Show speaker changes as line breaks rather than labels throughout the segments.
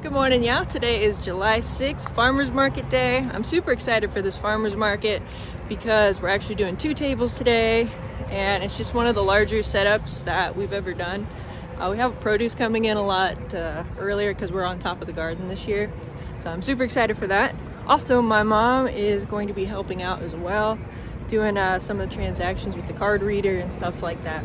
Good morning, y'all. Today is July 6th, Farmers Market Day. I'm super excited for this farmers market because we're actually doing 2 tables today, and it's just one of the larger setups that we've ever done. We have produce coming in a lot earlier because we're on top of the garden this year, so I'm super excited for that. Also, my mom is going to be helping out as well, doing some of the transactions with the card reader and stuff like that.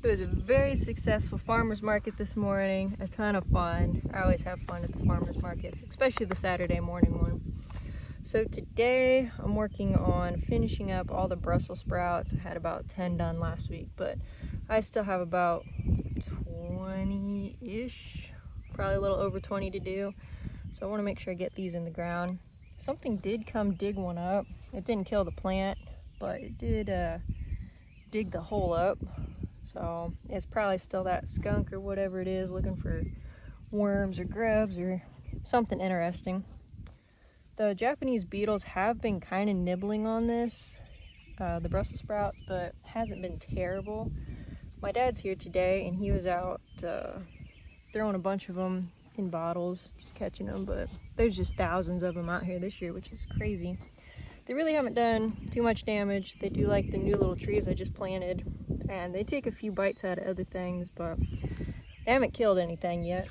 It was a very successful farmers market this morning, a ton of fun. I always have fun at the farmers markets, especially the Saturday morning one. So today I'm working on finishing up all the Brussels sprouts. I had about 10 done last week, but I still have about 20-ish, probably a little over 20 to do. So I want to make sure I get these in the ground. Something did come dig one up. It didn't kill the plant, but it did dig the hole up. So it's probably still that skunk or whatever it is looking for worms or grubs or something interesting. The Japanese beetles have been kind of nibbling on this, the Brussels sprouts, but hasn't been terrible. My dad's here today and he was out throwing a bunch of them in bottles, just catching them, but there's just thousands of them out here this year, which is crazy. They really haven't done too much damage. They do like the new little trees I just planted, and they take a few bites out of other things, but they haven't killed anything yet.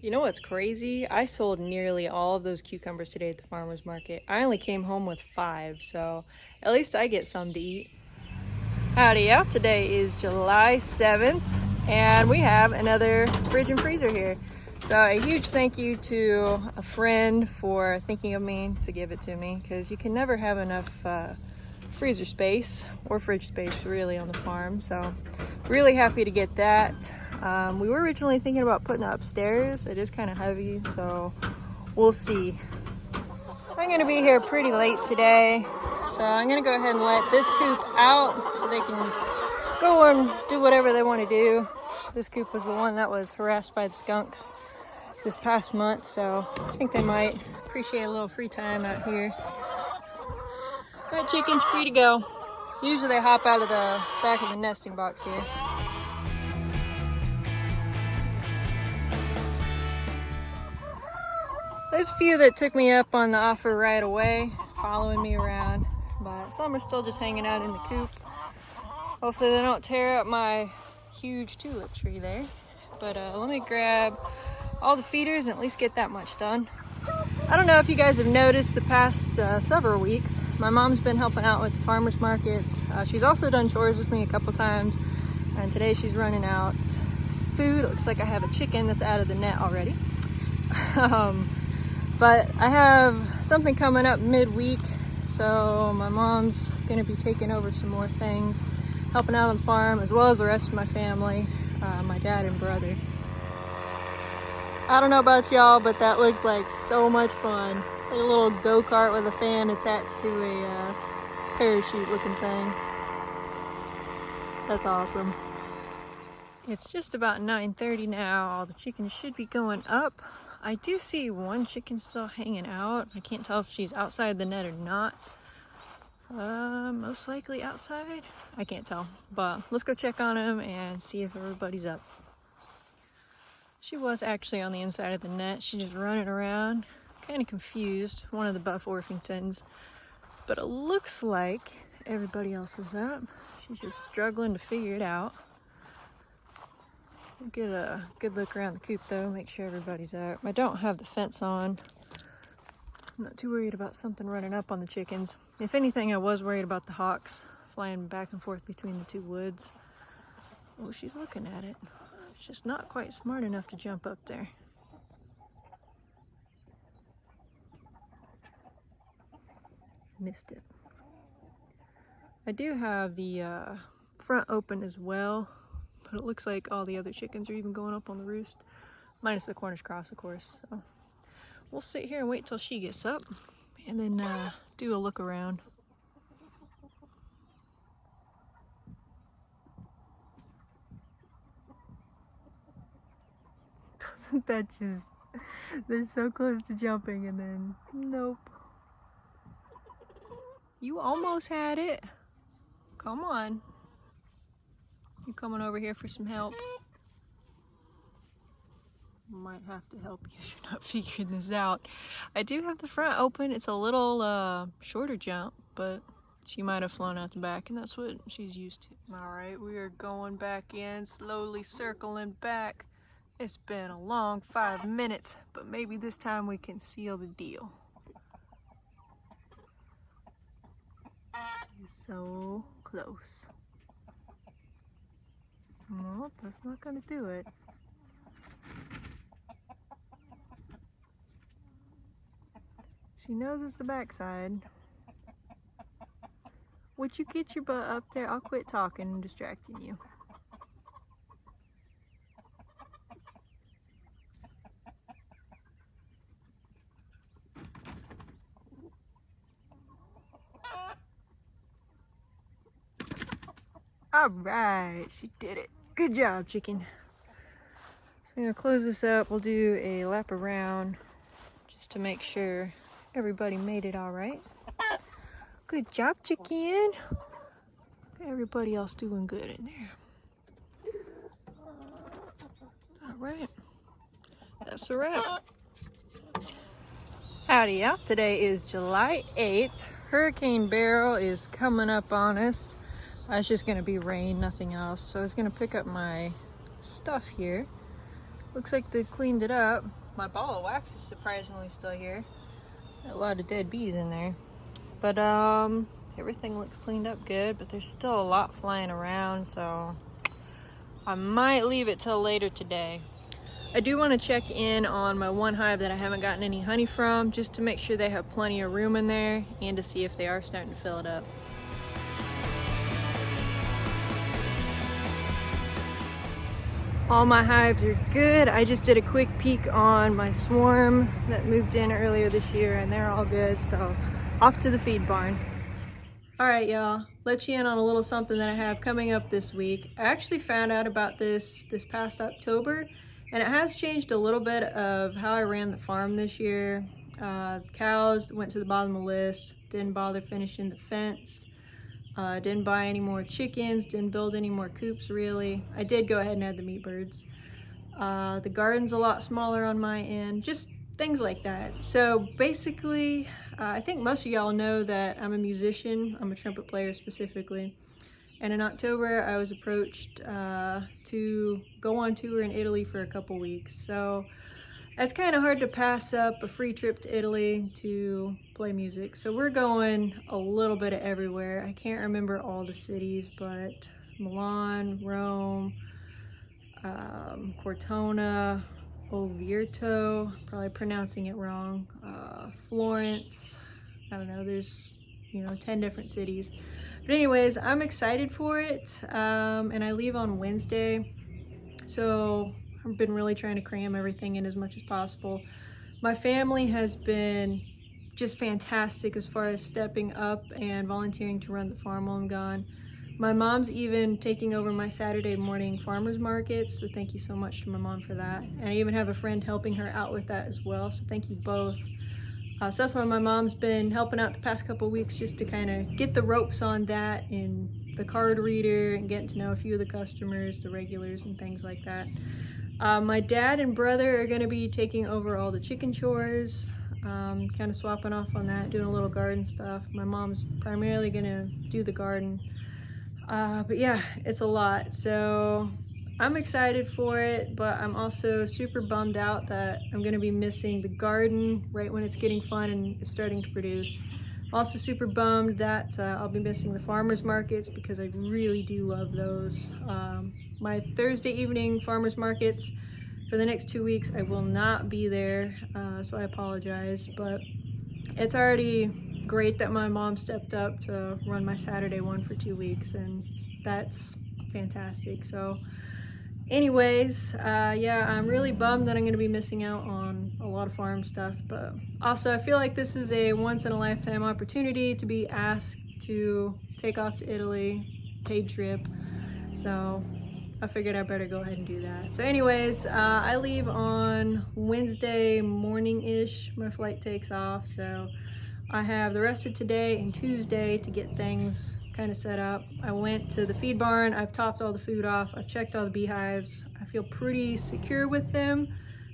You know what's crazy? I sold nearly all of those cucumbers today at the farmer's market. I only came home with 5, so at least I get some to eat. Howdy, yeah. Today is July 7th, and we have another fridge and freezer here. So a huge thank you to a friend for thinking of me to give it to me, because you can never have enough freezer space or fridge space really on the farm. So really happy to get that. We were originally thinking about putting it upstairs. It is kind of heavy, so we'll see. I'm gonna be here pretty late today, so I'm gonna go ahead and let this coop out so they can go and do whatever they want to do. This coop was the one that was harassed by the skunks this past month, so I think they might appreciate a little free time out here. Got chickens free to go. Usually they hop out of the back of the nesting box here. There's a few that took me up on the offer right away, following me around, but some are still just hanging out in the coop. Hopefully they don't tear up my huge tulip tree there. But let me grab all the feeders and at least get that much done. I don't know if you guys have noticed the past several weeks, my mom's been helping out with the farmers markets. She's also done chores with me a couple times, and today she's running out some food. It looks like I have a chicken that's out of the net already. But I have something coming up midweek, so my mom's gonna be taking over some more things, helping out on the farm, as well as the rest of my family, my dad and brother. I don't know about y'all, but that looks like so much fun. It's like a little go-kart with a fan attached to a parachute looking thing. That's awesome. It's just about 9:30 now. All the chickens should be going up. I do see one chicken still hanging out. I can't tell if she's outside the net or not. Most likely outside. I can't tell, but let's go check on him and see if everybody's up. She was actually on the inside of the net. She's just running around, kind of confused. One of the Buff Orpingtons, but it looks like everybody else is up. She's just struggling to figure it out. We'll get a good look around the coop though, make sure everybody's out. I don't have the fence on. I'm not too worried about something running up on the chickens. If anything, I was worried about the hawks flying back and forth between the two woods. Oh, she's looking at it. She's just not quite smart enough to jump up there. Missed it. I do have the front open as well, but it looks like all the other chickens are even going up on the roost, minus the Cornish cross, of course. So we'll sit here and wait till she gets up and then do a look around. That just, they're so close to jumping and then nope. You almost had it. Come on. You coming over here for some help? Might have to help you if you're not figuring this out. I do have the front open. It's a little shorter jump, but she might have flown out the back, and that's what she's used to. All right, we are going back in, slowly circling back. It's been a long 5 minutes, but maybe this time we can seal the deal. She's so close. Well, that's not gonna do it. She knows it's the backside. Would you get your butt up there? I'll quit talking and distracting you. All right, she did it. Good job, chicken. So I'm gonna close this up. We'll do a lap around just to make sure everybody made it all right. Good job, chicken. Everybody else doing good in there. All right, that's a wrap. Howdy, y'all. Today is July 8th. Hurricane Beryl is coming up on us. It's just gonna be rain, nothing else. So I was gonna pick up my stuff here. Looks like they've cleaned it up. My ball of wax is surprisingly still here. Got a lot of dead bees in there. But everything looks cleaned up good, but there's still a lot flying around, so I might leave it till later today. I do want to check in on my one hive that I haven't gotten any honey from, just to make sure they have plenty of room in there and to see if they are starting to fill it up. All my hives are good. I just did a quick peek on my swarm that moved in earlier this year, and they're all good, so off to the feed barn. All right, y'all, let you in on a little something that I have coming up this week. I actually found out about this past October, and it has changed a little bit of how I ran the farm this year. Cows went to the bottom of the list, didn't bother finishing the fence. Didn't buy any more chickens, didn't build any more coops really. I did go ahead and add the meat birds. The garden's a lot smaller on my end, just things like that. So basically, I think most of y'all know that I'm a musician. I'm a trumpet player specifically. And in October, I was approached to go on tour in Italy for a couple weeks. So it's kind of hard to pass up a free trip to Italy to play music. So we're going a little bit of everywhere. I can't remember all the cities, but Milan, Rome, Cortona, Oviedo, probably pronouncing it wrong, Florence, I don't know, there's 10 different cities. But anyways, I'm excited for it, and I leave on Wednesday. So I've been really trying to cram everything in as much as possible. My family has been just fantastic as far as stepping up and volunteering to run the farm while I'm gone. My mom's even taking over my Saturday morning farmers markets, so thank you so much to my mom for that. And I even have a friend helping her out with that as well, so thank you both. So that's why my mom's been helping out the past couple of weeks, just to kind of get the ropes on that and the card reader and getting to know a few of the customers, the regulars and things like that. My dad and brother are going to be taking over all the chicken chores, kind of swapping off on that, doing a little garden stuff. My mom's primarily going to do the garden. But yeah, it's a lot. So I'm excited for it, but I'm also super bummed out that I'm gonna be missing the garden right when it's getting fun and it's starting to produce. I'm also super bummed that I'll be missing the farmers markets because I really do love those. My Thursday evening farmers markets for the next 2 weeks, I will not be there, so I apologize, but it's already great that my mom stepped up to run my Saturday one for 2 weeks, and that's fantastic. So anyways, yeah, I'm really bummed that I'm going to be missing out on a lot of farm stuff, but also I feel like this is a once-in-a-lifetime opportunity to be asked to take off to Italy, paid trip, so I figured I better go ahead and do that. So anyways, I leave on Wednesday morning-ish. My flight takes off, so I have the rest of today and Tuesday to get things kind of set up. I went to the feed barn, I've topped all the food off, I've checked all the beehives. I feel pretty secure with them.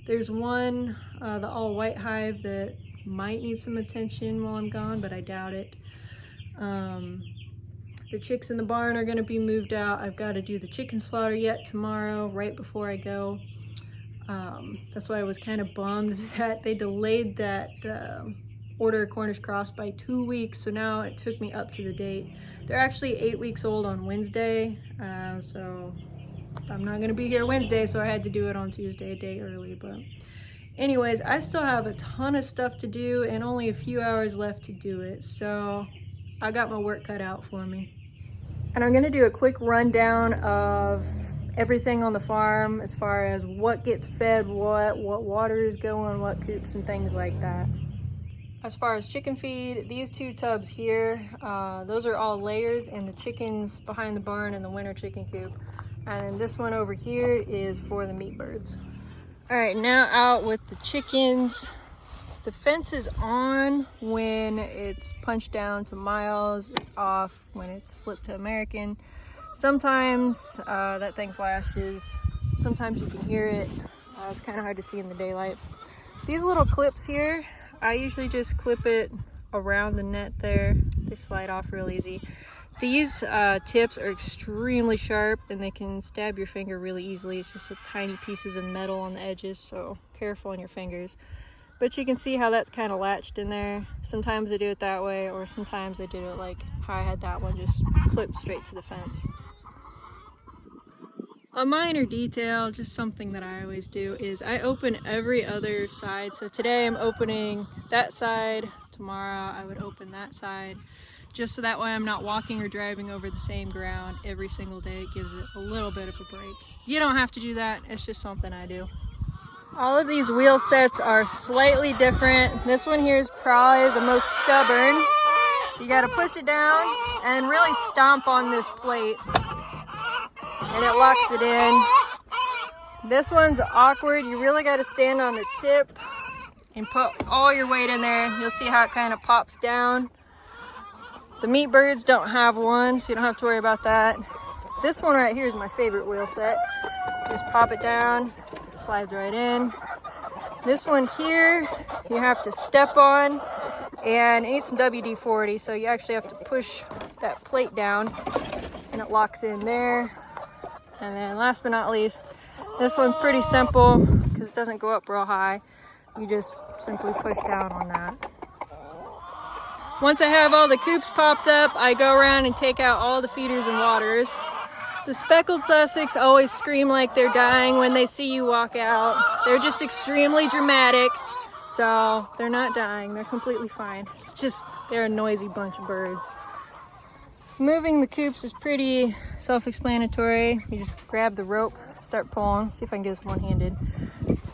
There's one, the all white hive, that might need some attention while I'm gone, but I doubt it. The chicks in the barn are going to be moved out. I've got to do the chicken slaughter yet tomorrow, right before I go. That's why I was kind of bummed that they delayed that order of Cornish cross by 2 weeks, so now it took me up to the date. They're actually 8 weeks old on Wednesday, so I'm not going to be here Wednesday, so I had to do it on Tuesday, a day early. But anyways, I still have a ton of stuff to do and only a few hours left to do it, so I got my work cut out for me. And I'm going to do a quick rundown of everything on the farm as far as what gets fed, what water is going, what coops and things like that. As far as chicken feed, these 2 tubs here, those are all layers and the chickens behind the barn in the winter chicken coop. And then this one over here is for the meat birds. All right, now out with the chickens. The fence is on when it's punched down to miles. It's off when it's flipped to American. Sometimes that thing flashes. Sometimes you can hear it. It's kind of hard to see in the daylight. These little clips here, I usually just clip it around the net there. They slide off real easy. These tips are extremely sharp and they can stab your finger really easily. It's just tiny pieces of metal on the edges, so careful on your fingers. But you can see how that's kind of latched in there. Sometimes I do it that way, or sometimes I do it like how I had that one, just clipped straight to the fence. A minor detail, just something that I always do, is I open every other side. So today I'm opening that side, tomorrow I would open that side, just so that way I'm not walking or driving over the same ground every single day. It gives it a little bit of a break. You don't have to do that, it's just something I do. All of these wheel sets are slightly different. This one here is probably the most stubborn. You gotta push it down and really stomp on this plate and it locks it in. This one's awkward. You really gotta stand on the tip and put all your weight in there. You'll see how it kind of pops down. The meat birds don't have one, so you don't have to worry about that. This one right here is my favorite wheel set. Just pop it down, slides right in. This one here, you have to step on, and it needs some WD-40, so you actually have to push that plate down, and it locks in there. And then last but not least, this one's pretty simple, because it doesn't go up real high. You just simply push down on that. Once I have all the coops popped up, I go around and take out all the feeders and waters. The speckled Sussex always scream like they're dying when they see you walk out. They're just extremely dramatic, so they're not dying. They're completely fine. It's just they're a noisy bunch of birds. Moving the coops is pretty self-explanatory. You just grab the rope, start pulling. See if I can get this one-handed.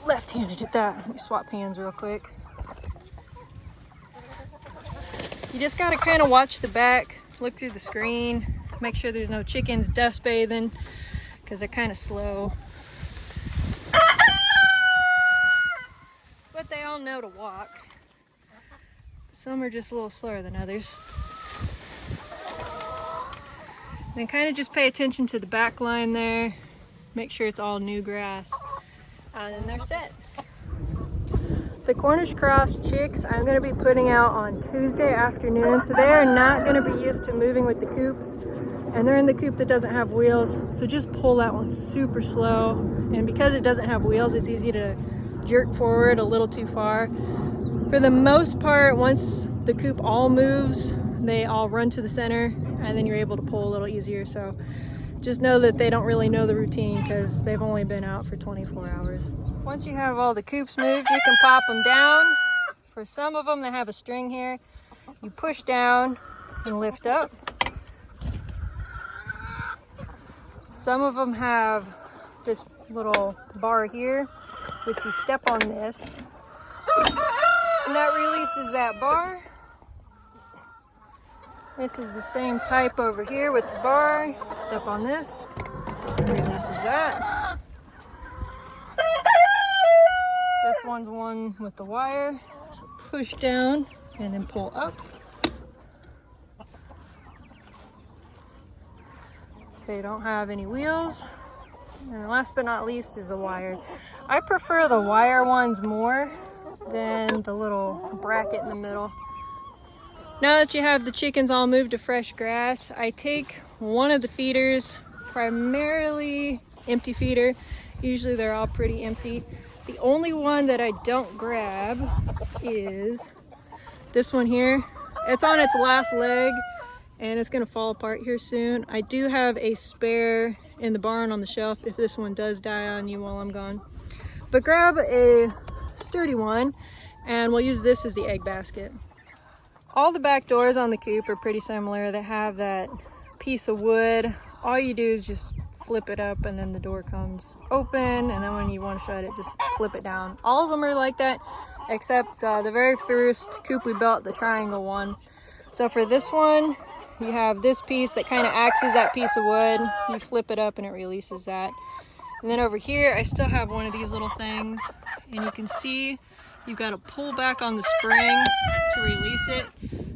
Left-handed at that. Let me swap hands real quick. You just gotta kind of watch the back, look through the screen. Make sure there's no chickens dust bathing because they're kind of slow. But they all know to walk. Some are just a little slower than others. Then kind of just pay attention to the back line there. Make sure it's all new grass. And then they're set. The Cornish cross chicks I'm going to be putting out on Tuesday afternoon, so they are not going to be used to moving with the coops. and they're in the coop that doesn't have wheels, so just pull that one super slow. And because it doesn't have wheels, it's easy to jerk forward a little too far. For the most part, once the coop all moves, they all run to the center, and then you're able to pull a little easier. So just know that they don't really know the routine because they've only been out for 24 hours. Once you have all the coops moved, you can pop them down. For some of them that have a string here, you push down and lift up. Some of them have this little bar here, which you step on this, and that releases that bar. This is the same type over here with the bar. Step on this, releases that. This one's one with the wire. So push down and then pull up. They don't have any wheels. And last but not least is the wire. I prefer the wire ones more than the little bracket in the middle. Now that you have the chickens all moved to fresh grass, I take one of the feeders, primarily empty feeder. Usually they're all pretty empty. The only one that I don't grab is this one here. It's on its last leg and it's gonna fall apart here soon. I do have a spare in the barn on the shelf if this one does die on you while I'm gone. But grab a sturdy one and we'll use this as the egg basket. All the back doors on the coop are pretty similar. They have that piece of wood. All you do is just flip it up and then the door comes open, and then when you want to shut it, just flip it down. All of them are like that, except the very first coop we built, the triangle one. So for this one, you have this piece that kind of acts as that piece of wood. You flip it up and it releases that. And then over here, I still have one of these little things, and you can see you've got to pull back on the spring to release it.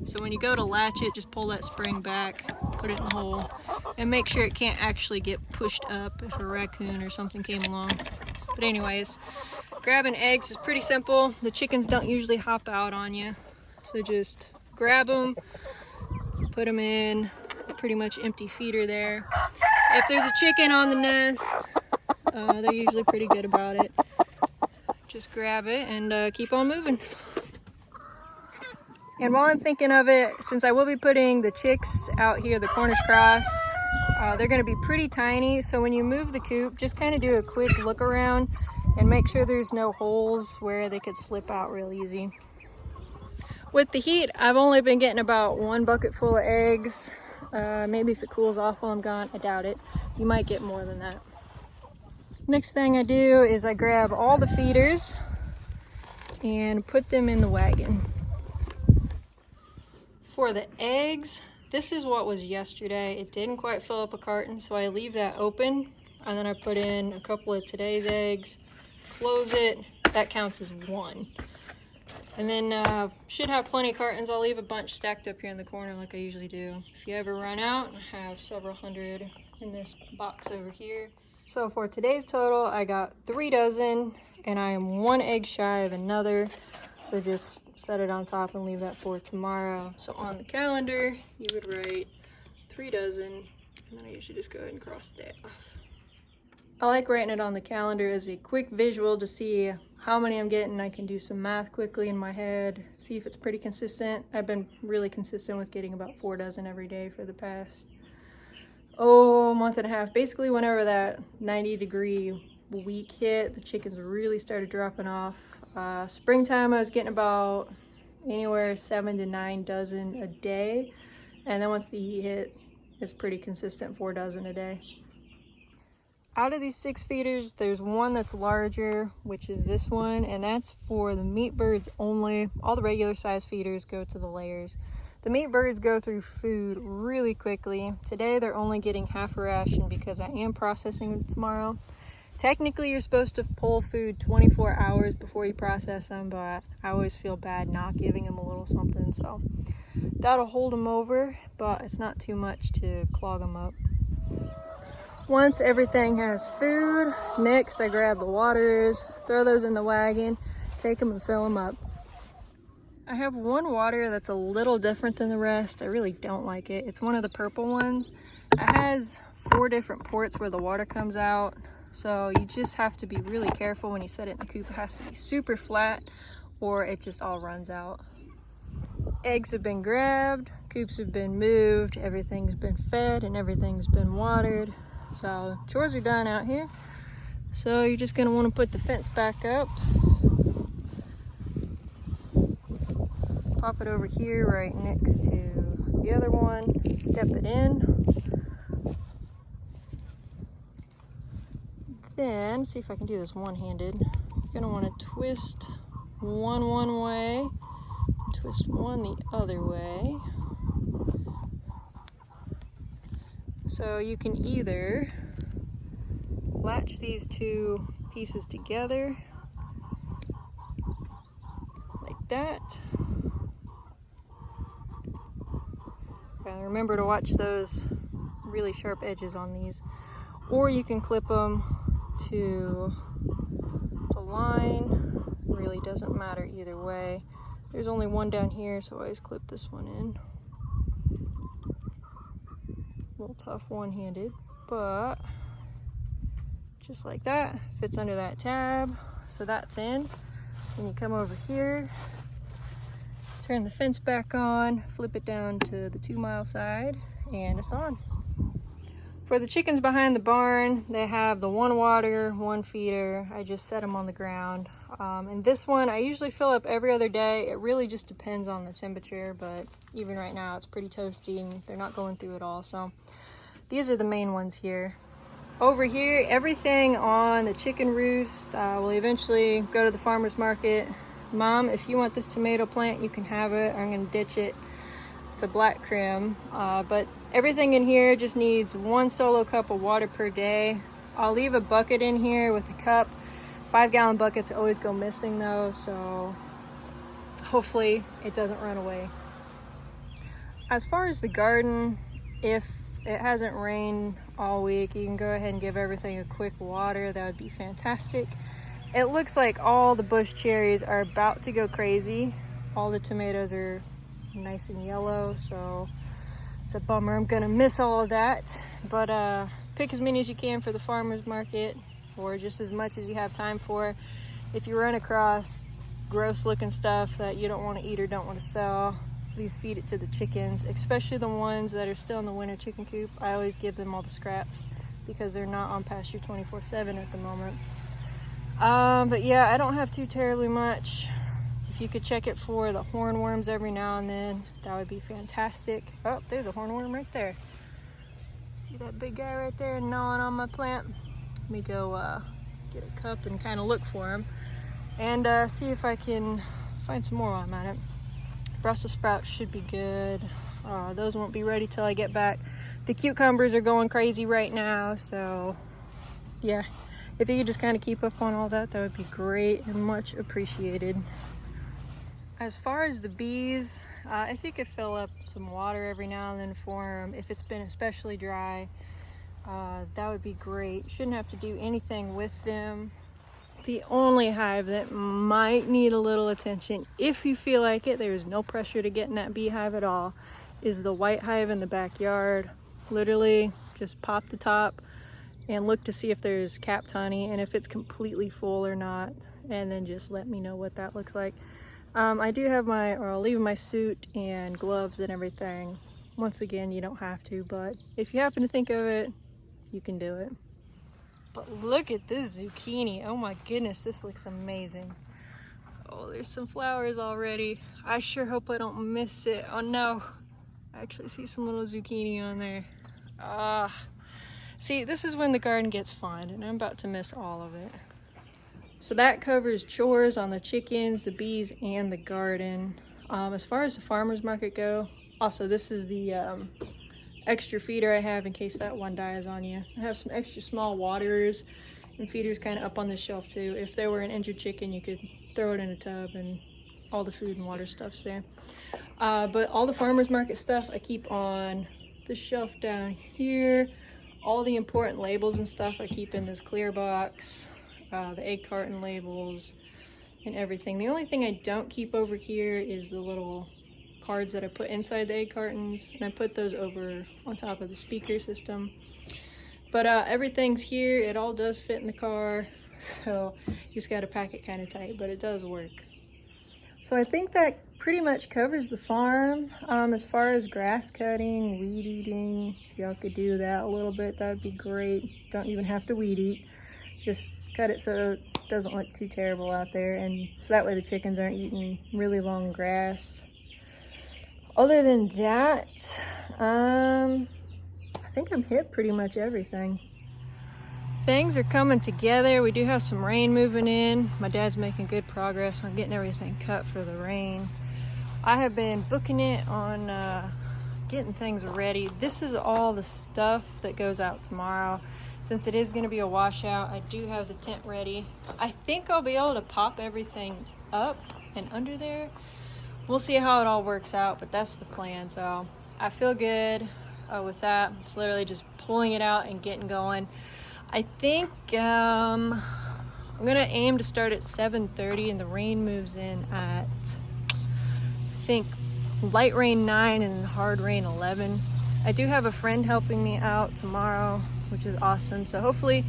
So when you go to latch it, just pull that spring back, put it in the hole, and make sure it can't actually get pushed up if a raccoon or something came along. But anyways, grabbing eggs is pretty simple. The chickens don't usually hop out on you. So just grab them, put them in a pretty much empty feeder there. If there's a chicken on the nest, they're usually pretty good about it. Just grab it and keep on moving. And while I'm thinking of it, since I will be putting the chicks out here, the Cornish cross, they're going to be pretty tiny. So when you move the coop, just kind of do a quick look around and make sure there's no holes where they could slip out real easy. With the heat, I've only been getting about 1 bucket full of eggs. Maybe if it cools off while I'm gone, I doubt it. You might get more than that. Next thing I do is I grab all the feeders and put them in the wagon. For the eggs, this is what was yesterday. It didn't quite fill up a carton, so I leave that open, and then I put in a couple of today's eggs, close it, that counts as 1. And then should have plenty of cartons. I'll leave a bunch stacked up here in the corner like I usually do. If you ever run out, I have several hundred in this box over here. So for today's total, I got 3 dozen, and I am 1 egg shy of another. So just set it on top and leave that for tomorrow. So on the calendar, you would write 3 dozen, and then I usually just go ahead and cross the day off. I like writing it on the calendar as a quick visual to see how many I'm getting. I can do some math quickly in my head, see if it's pretty consistent. I've been really consistent with getting about 4 dozen every day for the past month and a half. Basically whenever that 90-degree week hit, the chickens really started dropping off. Springtime I was getting about anywhere 7 to 9 dozen a day, and then once the heat hit, it's pretty consistent, 4 dozen a day. Out of these 6 feeders, there's one that's larger, which is this one, and that's for the meat birds only. All the regular size feeders go to the layers. The meat birds go through food really quickly. Today they're only getting half a ration because I am processing them tomorrow. Technically you're supposed to pull food 24 hours before you process them, but I always feel bad not giving them a little something, so that'll hold them over, but it's not too much to clog them up. Once everything has food, next I grab the waters, throw those in the wagon, take them and fill them up. I have one water that's a little different than the rest. I really don't like it. It's one of the purple ones. It has 4 different ports where the water comes out. So you just have to be really careful when you set it in the coop. It has to be super flat or it just all runs out. Eggs have been grabbed, coops have been moved, everything's been fed and everything's been watered. So chores are done out here. So you're just gonna wanna put the fence back up. Pop it over here right next to the other one, step it in. Then, see if I can do this one-handed. You're gonna wanna twist one way, and twist one the other way. So you can either latch these 2 pieces together, like that. Remember to watch those really sharp edges on these. Or you can clip them to the line. Really doesn't matter either way. There's only one down here, so I always clip this one in. A little tough one-handed, but just like that, fits under that tab. So that's in. Then you come over here, turn the fence back on, flip it down to the 2-mile side, and it's on. For the chickens behind the barn, they have the 1 water, 1 feeder. I just set them on the ground. And this one, I usually fill up every other day. It really just depends on the temperature, but even right now it's pretty toasty and they're not going through it all. So these are the main ones here. Over here, everything on the chicken roost will eventually go to the farmer's market. Mom, if you want this tomato plant, you can have it. I'm gonna ditch it. It's a black crim, but everything in here just needs 1 solo cup of water per day. I'll leave a bucket in here with a cup. 5-gallon buckets always go missing though, so hopefully it doesn't run away. As far as the garden, if it hasn't rained all week, you can go ahead and give everything a quick water. That would be fantastic. It looks like all the bush cherries are about to go crazy. All the tomatoes are nice and yellow, so it's a bummer. I'm gonna miss all of that, but pick as many as you can for the farmer's market, or just as much as you have time for. If you run across gross looking stuff that you don't want to eat or don't want to sell, please feed it to the chickens, especially the ones that are still in the winter chicken coop. I always give them all the scraps because they're not on pasture 24/7 at the moment. But yeah, I don't have too terribly much. If you could check it for the hornworms every now and then, that would be fantastic. Oh, there's a hornworm right there. See that big guy right there gnawing on my plant? Let me go get a cup and kind of look for him and see if I can find some more while I'm at it. Brussels sprouts should be good. Those won't be ready till I get back. The cucumbers are going crazy right now, so yeah. If you could just kind of keep up on all that, that would be great and much appreciated. As far as the bees, if you could fill up some water every now and then for them, if it's been especially dry, that would be great. Shouldn't have to do anything with them. The only hive that might need a little attention, if you feel like it, there's no pressure to get in that beehive at all, is the white hive in the backyard. Literally just pop the top and look to see if there's capped honey and if it's completely full or not, and then just let me know what that looks like. I do have I'll leave my suit and gloves and everything. Once again, you don't have to, but if you happen to think of it, you can do it. But look at this zucchini. Oh my goodness, this looks amazing. Oh, there's some flowers already. I sure hope I don't miss it. Oh no, I actually see some little zucchini on there. See, this is when the garden gets fun, and I'm about to miss all of it. So that covers chores on the chickens, the bees, and the garden. As far as the farmer's market go, also this is the extra feeder I have in case that one dies on you. I have some extra small waterers and feeders kind of up on the shelf too. If there were an injured chicken, you could throw it in a tub and all the food and water stuff's there. But all the farmer's market stuff I keep on the shelf down here. All the important labels and stuff I keep in this clear box. The egg carton labels and everything. The only thing I don't keep over here is the little cards that I put inside the egg cartons, and I put those over on top of the speaker system. But everything's here. It all does fit in the car, so you just got to pack it kind of tight, but it does work. So I think that pretty much covers the farm. As far as grass cutting, weed eating, if y'all could do that a little bit, that would be great. Don't even have to weed eat. Just cut it so it doesn't look too terrible out there, and so that way the chickens aren't eating really long grass. Other than that, I think I'm hit pretty much everything. Things are coming together. We do have some rain moving in. My dad's making good progress on getting everything cut for the rain. I have been booking it on getting things ready. This is all the stuff that goes out tomorrow. Since it is going to be a washout, I do have the tent ready. I think I'll be able to pop everything up and under there. We'll see how it all works out, but that's the plan. So I feel good with that. It's literally just pulling it out and getting going. I think I'm gonna aim to start at 7:30, and the rain moves in at, I think, light rain 9 and hard rain 11. I do have a friend helping me out tomorrow, which is awesome. So hopefully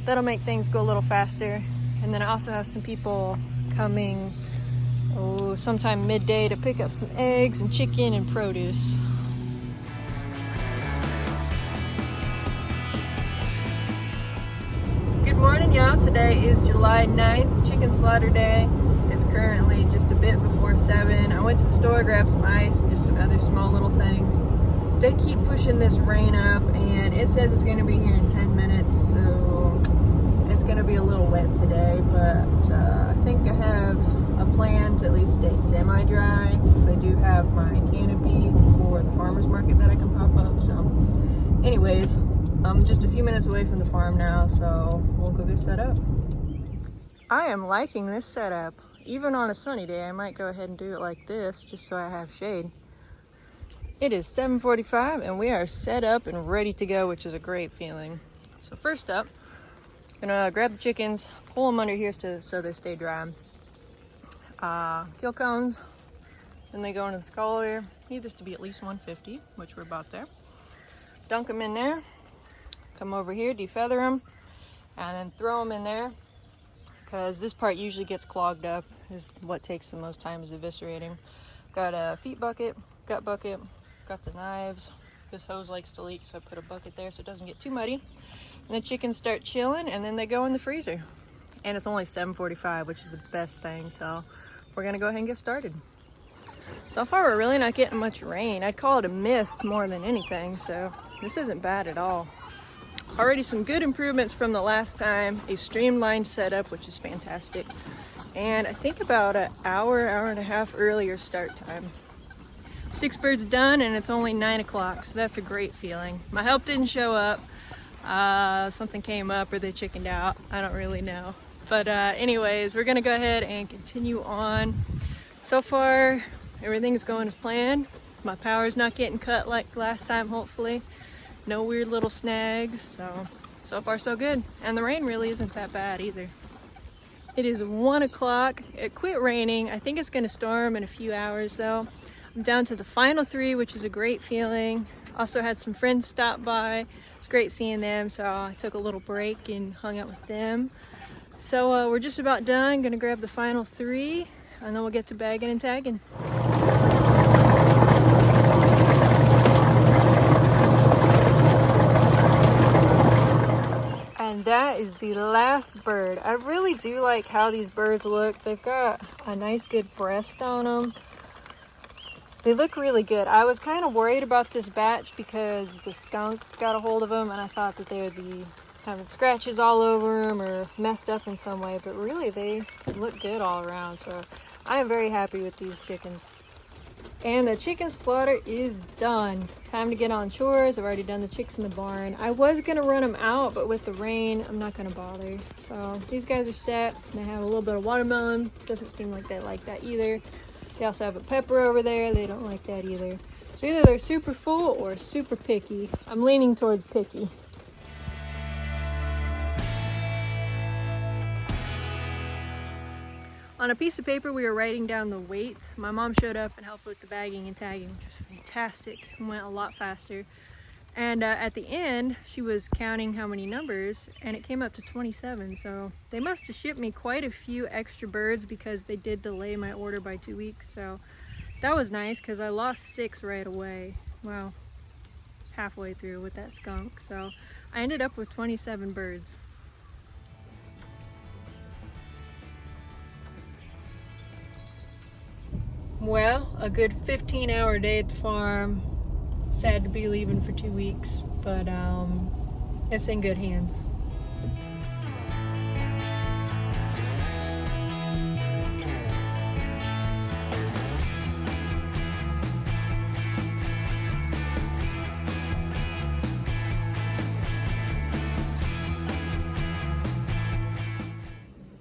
that'll make things go a little faster. And then I also have some people coming sometime midday to pick up some eggs and chicken and produce. Good morning, y'all. Today is July 9th, chicken slaughter day. It's currently just a bit before 7. I went to the store, grabbed some ice and just some other small little things. They keep pushing this rain up, and it says it's going to be here in 10 minutes, so it's going to be a little wet today, but I think I have a plan to at least stay semi-dry, because I do have my canopy for the farmer's market that I can pop up. So anyways, I'm just a few minutes away from the farm now, so we'll go get set up. I am liking this setup. Even on a sunny day, I might go ahead and do it like this, just so I have shade. It is 7:45 and we are set up and ready to go, which is a great feeling. So first up, I'm gonna grab the chickens, pull them under here so they stay dry. Kill cones, then they go into the scaldar. Need this to be at least 150, which we're about there. Dunk them in there, come over here, defeather them, and then throw them in there, because this part usually gets clogged up, is what takes the most time, is eviscerating. Got a feet bucket, gut bucket, got the knives. This hose likes to leak, so I put a bucket there so it doesn't get too muddy. And the chickens start chilling, and then they go in the freezer. And it's only 7:45, which is the best thing, so we're gonna go ahead and get started. So far, we're really not getting much rain. I'd call it a mist more than anything, so this isn't bad at all. Already some good improvements from the last time. A streamlined setup, which is fantastic. And I think about an hour and a half earlier start time. 6 birds done, and it's only 9 o'clock, so that's a great feeling. My help didn't show up. Something came up or they chickened out. I don't really know. But anyways, we're gonna go ahead and continue on. So far, everything's going as planned. My power's not getting cut like last time, hopefully. No weird little snags, so far so good. And the rain really isn't that bad either. It is 1 o'clock. It quit raining. I think it's gonna storm in a few hours though. I'm down to the final 3, which is a great feeling. Also had some friends stop by. It's great seeing them, so I took a little break and hung out with them. So we're just about done. Gonna grab the final 3, and then we'll get to bagging and tagging. And that is the last bird. I really do like how these birds look. They've got a nice good breast on them. They look really good. I was kind of worried about this batch because the skunk got a hold of them, and I thought that they would be having scratches all over them or messed up in some way, but really they look good all around. So I am very happy with these chickens. And the chicken slaughter is done. Time to get on chores. I've already done the chicks in the barn. I was gonna run them out, but with the rain, I'm not gonna bother. So these guys are set. They have a little bit of watermelon. Doesn't seem like they like that either. They also have a pepper over there. They don't like that either. So either they're super full or super picky. I'm leaning towards picky. On a piece of paper, we were writing down the weights. My mom showed up and helped with the bagging and tagging, which was fantastic and went a lot faster. And at the end, she was counting how many numbers, and it came up to 27. So they must have shipped me quite a few extra birds because they did delay my order by 2 weeks. So that was nice because I lost 6 right away. Well, halfway through with that skunk. So I ended up with 27 birds. Well, a good 15-hour day at the farm. Sad to be leaving for 2 weeks, but it's in good hands.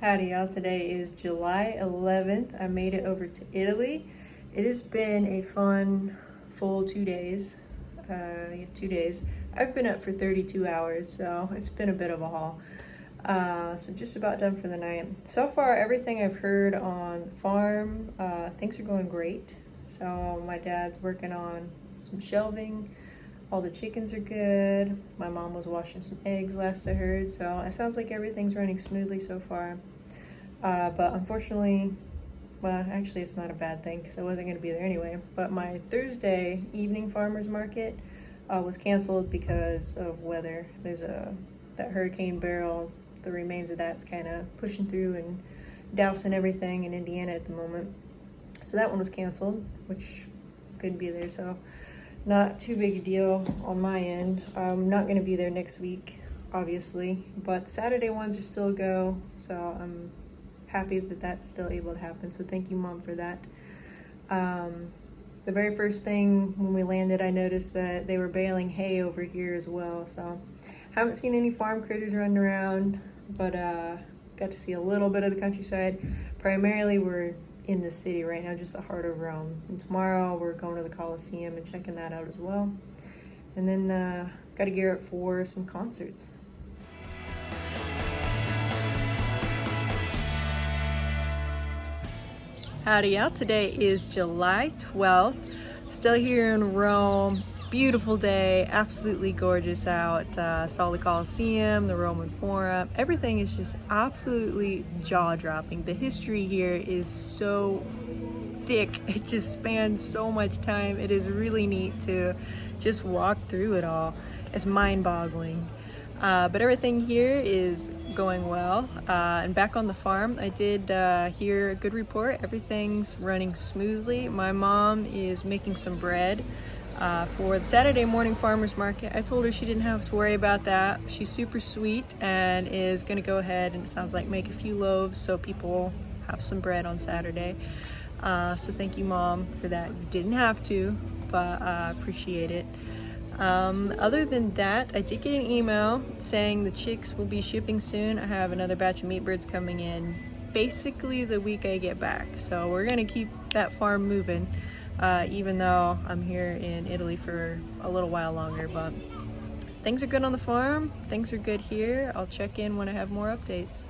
Howdy y'all, today is July 11th. I made it over to Italy. It has been a fun full 2 days. 2 days. I've been up for 32 hours, so it's been a bit of a haul. So just about done for the night. So far, everything I've heard on the farm, things are going great. So my dad's working on some shelving. All the chickens are good. My mom was washing some eggs last I heard, so it sounds like everything's running smoothly so far. But unfortunately, well, actually it's not a bad thing because I wasn't going to be there anyway, but my Thursday evening farmers market was canceled because of weather. There's that Hurricane Beryl, the remains of that's kind of pushing through and dousing everything in Indiana at the moment. So that one was canceled, which couldn't be there, so not too big a deal on my end. I'm not going to be there next week, obviously, but Saturday ones are still a go, so I'm happy that that's still able to happen, so thank you, Mom, for that. The very first thing when we landed, I noticed that they were baling hay over here as well, so haven't seen any farm critters running around, but got to see a little bit of the countryside. Primarily we're in the city right now, just the heart of Rome, and tomorrow we're going to the Colosseum and checking that out as well, and then got to gear up for some concerts. Howdy y'all, today is July 12th, still here in Rome. Beautiful day, absolutely gorgeous out. Saw the Colosseum, the Roman Forum. Everything is just absolutely jaw-dropping. The history here is so thick. It just spans so much time. It is really neat to just walk through it all. It's mind-boggling. But everything here is going well. And back on the farm, I did hear a good report. Everything's running smoothly. My mom is making some bread for the Saturday morning farmers market. I told her she didn't have to worry about that. She's super sweet and is gonna go ahead and, it sounds like, make a few loaves so people have some bread on Saturday. So thank you, Mom, for that. You didn't have to, but I appreciate it. Other than that, I did get an email saying the chicks will be shipping soon. I have another batch of meat birds coming in basically the week I get back. So we're gonna keep that farm moving, even though I'm here in Italy for a little while longer, but things are good on the farm. Things are good here. I'll check in when I have more updates.